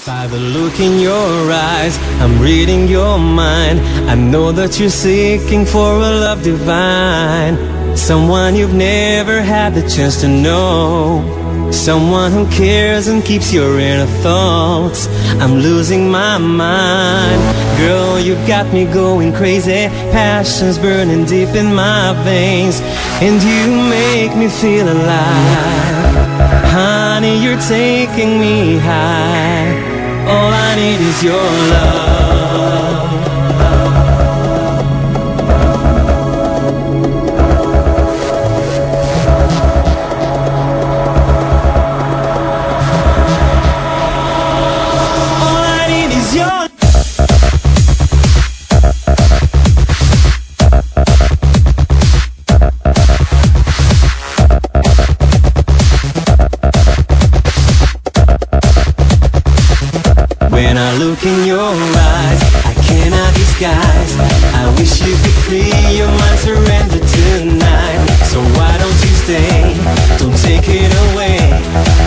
By the look in your eyes, I'm reading your mind. I know that you're seeking for a love divine, someone you've never had the chance to know, someone who cares and keeps your inner thoughts. I'm losing my mind. Girl, you got me going crazy. Passion's burning deep in my veins, and you make me feel alive. Honey, you're taking me high. All I need is your love. All I need is your When I look in your eyes, I cannot disguise. I wish you could free your mind, surrender tonight. So why don't you stay? Don't take it away.